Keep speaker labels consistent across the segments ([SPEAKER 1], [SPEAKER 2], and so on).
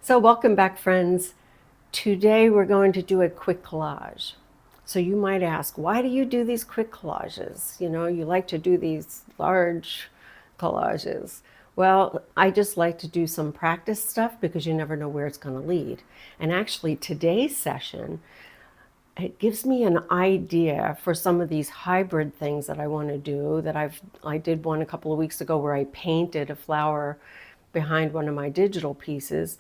[SPEAKER 1] So welcome back, friends. Today we're going to do a quick collage. So you might ask, why do you do these quick collages? You know, you like to do these large collages. Well, I just like to do some practice stuff because you never know where it's going to lead. And actually today's session, it gives me an idea for some of these hybrid things that I want to do that I did one a couple of weeks ago where I painted a flower behind one of my digital pieces.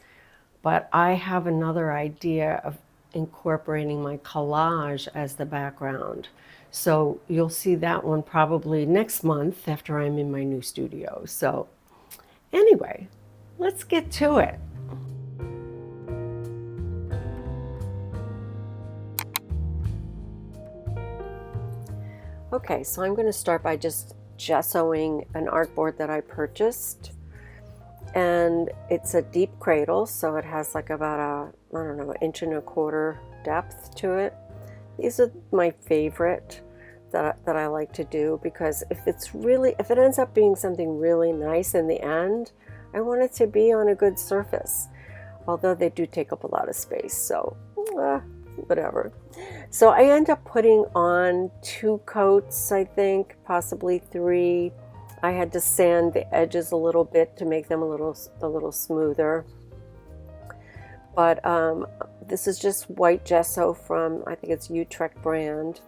[SPEAKER 1] But I have another idea of incorporating my collage as the background. So you'll see that one probably next month after I'm in my new studio. So anyway, let's get to it. Okay, so I'm going to start by just gessoing an artboard that I purchased. And it's a deep cradle, so it has like about a, I don't know, 1.25 inch depth to it. These are my favorite that I like to do because if it ends up being something really nice in the end, I want it to be on a good surface. Although they do take up a lot of space, so whatever. So I end up putting on 2 coats, I think, possibly 3. I had to sand the edges a little bit to make them a little smoother. But this is just white gesso from, I think it's Utrecht brand.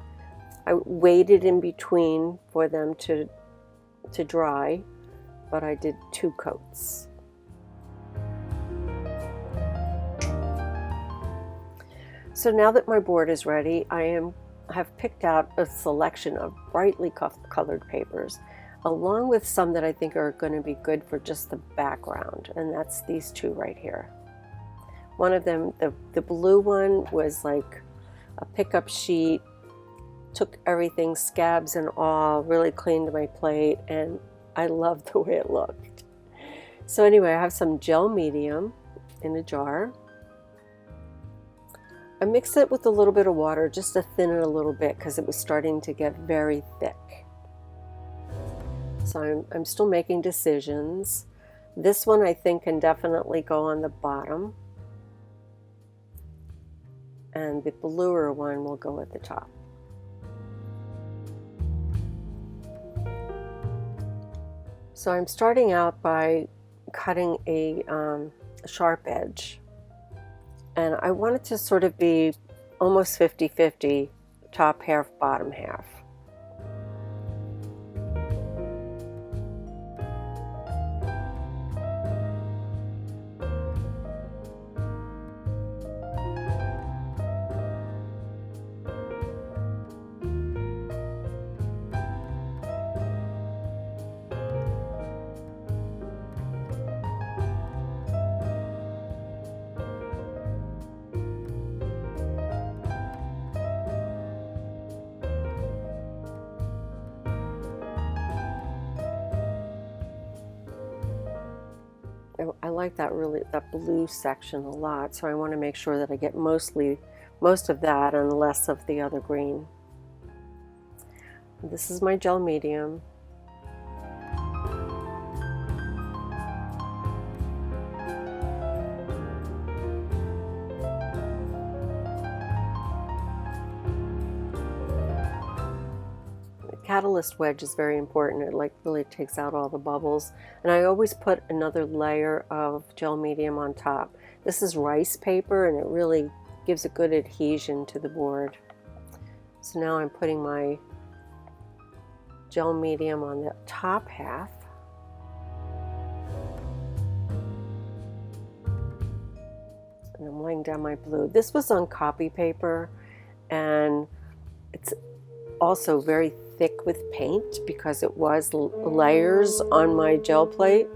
[SPEAKER 1] I waited in between for them to dry, but I did 2 coats. So now that my board is ready, I have picked out a selection of brightly colored papers, along with some that I think are going to be good for just the background, and that's these 2 right here. One of them, the blue one, was like a pickup sheet, took everything, scabs and all, really cleaned my plate, and I loved the way it looked. So anyway, I have some gel medium in a jar. I mixed it with a little bit of water just to thin it a little bit because it was starting to get very thick. So I'm still making decisions. This one I think can definitely go on the bottom, and the bluer one will go at the top. So I'm starting out by cutting a sharp edge, and I want it to sort of be almost 50-50, top half, bottom half. I like that blue section a lot, so I want to make sure that I get most of that and less of the other green. This is my gel medium. Catalyst wedge is very important. It really takes out all the bubbles, and I always put another layer of gel medium on top. This is rice paper, and it really gives a good adhesion to the board. So now I'm putting my gel medium on the top half, and I'm laying down my blue. This was on copy paper, and it's also very thick with paint because it was layers on my gel plate.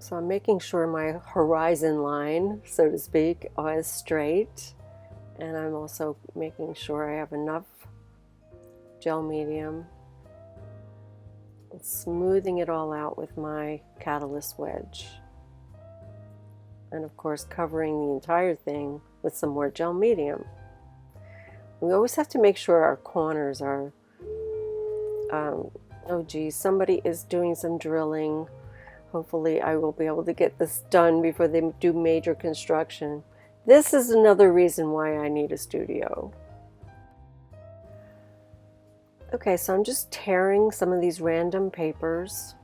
[SPEAKER 1] So I'm making sure my horizon line, so to speak, is straight, and I'm also making sure I have enough gel medium and smoothing it all out with my catalyst wedge, and of course covering the entire thing with some more gel medium. We always have to make sure our corners are, oh geez, somebody is doing some drilling. Hopefully I will be able to get this done before they do major construction. This is another reason why I need a studio. Okay, so I'm just tearing some of these random papers.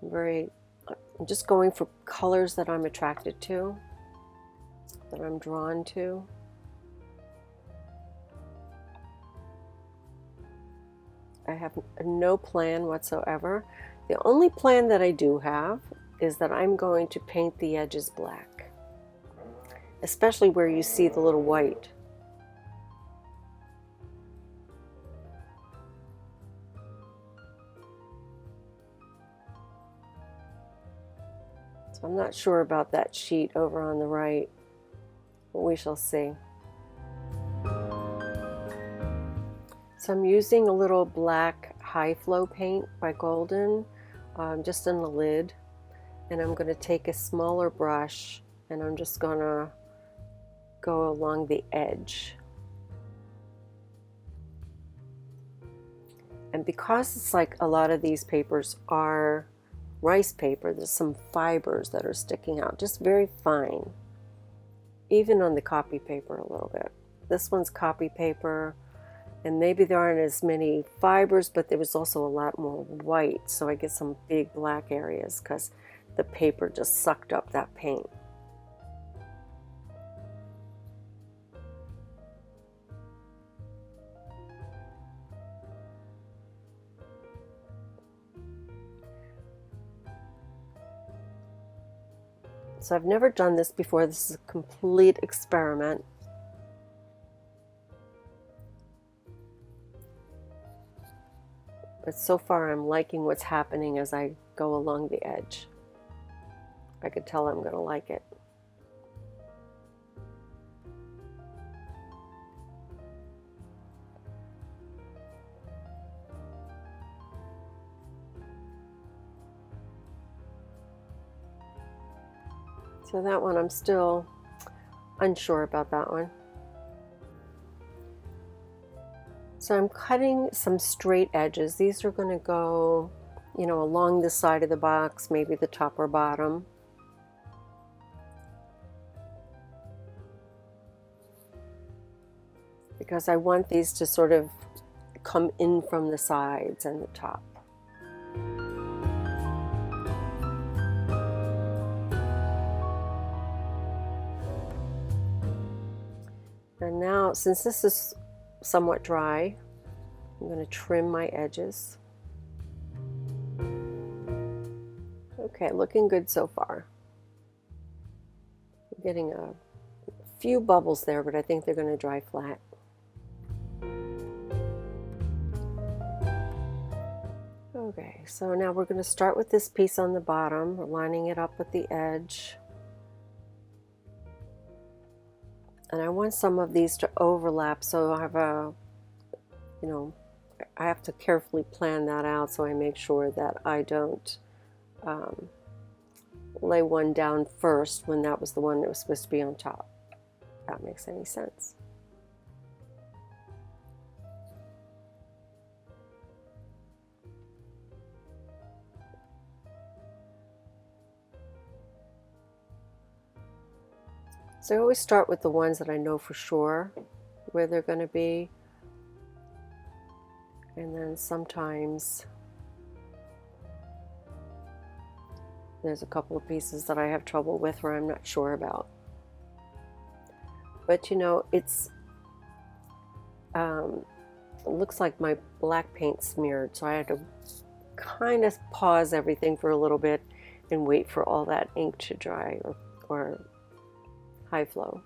[SPEAKER 1] I'm just going for colors that I'm attracted to, that I'm drawn to. I have no plan whatsoever. The only plan that I do have is that I'm going to paint the edges black, especially where you see the little white. So I'm not sure about that sheet over on the right, but we shall see. So I'm using a little black high flow paint by Golden, just in the lid, and I'm going to take a smaller brush and I'm just going to go along the edge. And because it's like a lot of these papers are rice paper, there's some fibers that are sticking out, just very fine, even on the copy paper a little bit. This one's copy paper, and maybe there aren't as many fibers, but there was also a lot more white, so I get some big black areas because the paper just sucked up that paint. So I've never done this before. This is a complete experiment. But so far I'm liking what's happening as I go along the edge. I could tell I'm going to like it. So that one, I'm still unsure about that one. So I'm cutting some straight edges. These are going to go, you know, along the side of the box, maybe the top or bottom. Because I want these to sort of come in from the sides and the top. And now, since this is somewhat dry, I'm going to trim my edges. Okay, looking good so far. I'm getting a few bubbles there, but I think they're going to dry flat. Okay, so now we're going to start with this piece on the bottom. We're lining it up with the edge. And I want some of these to overlap, so I have a, you know, I have to carefully plan that out so I make sure that I don't lay one down first when that was the one that was supposed to be on top. If that makes any sense. So I always start with the ones that I know for sure where they're going to be. And then sometimes there's a couple of pieces that I have trouble with where I'm not sure about. But you know, it looks like my black paint smeared, so I had to kind of pause everything for a little bit and wait for all that ink to dry or high flow.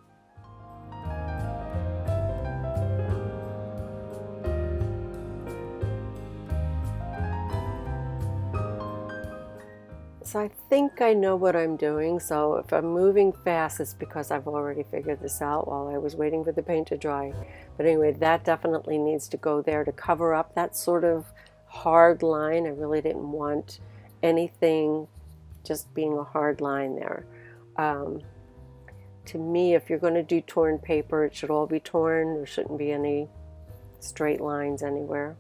[SPEAKER 1] So I think I know what I'm doing, so if I'm moving fast, it's because I've already figured this out while I was waiting for the paint to dry. But anyway, that definitely needs to go there to cover up that sort of hard line. I really didn't want anything just being a hard line there. To me, if you're going to do torn paper, it should all be torn. There shouldn't be any straight lines anywhere.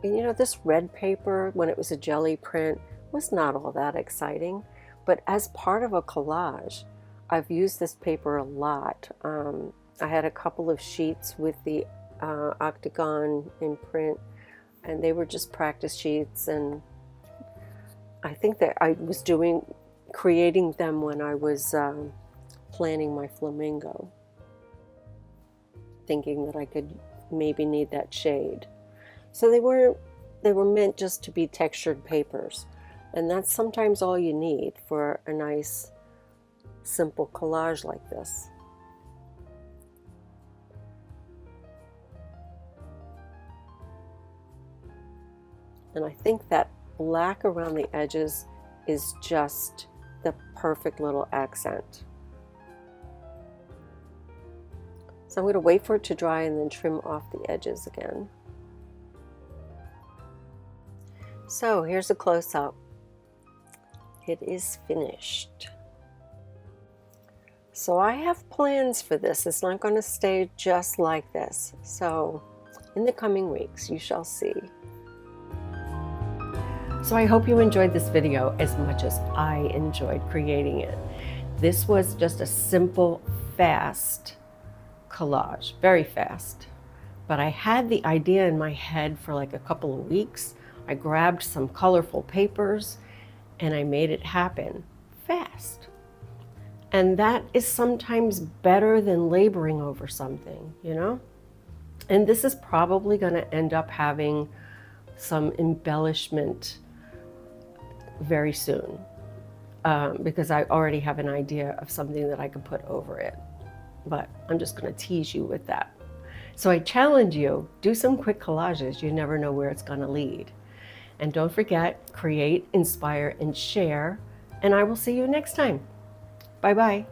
[SPEAKER 1] And you know, this red paper, when it was a jelly print, was not all that exciting. But as part of a collage, I've used this paper a lot. I had a couple of sheets with the octagon imprint, and they were just practice sheets. And I think that I was creating them when I was planning my flamingo, thinking that I could maybe need that shade. So they were meant just to be textured papers, and that's sometimes all you need for a nice simple collage like this. And I think that black around the edges is just the perfect little accent. So I'm going to wait for it to dry and then trim off the edges again. So here's a close-up. It is finished. So I have plans for this. It's not going to stay just like this. So in the coming weeks, you shall see. So I hope you enjoyed this video as much as I enjoyed creating it. This was just a simple, fast collage, very fast. But I had the idea in my head for like a couple of weeks. I grabbed some colorful papers and I made it happen fast. And that is sometimes better than laboring over something, you know? And this is probably going to end up having some embellishment very soon, because I already have an idea of something that I could put over it. But I'm just going to tease you with that. So I challenge you, do some quick collages. You never know where it's going to lead. And don't forget, create, inspire, and share. And I will see you next time. Bye-bye.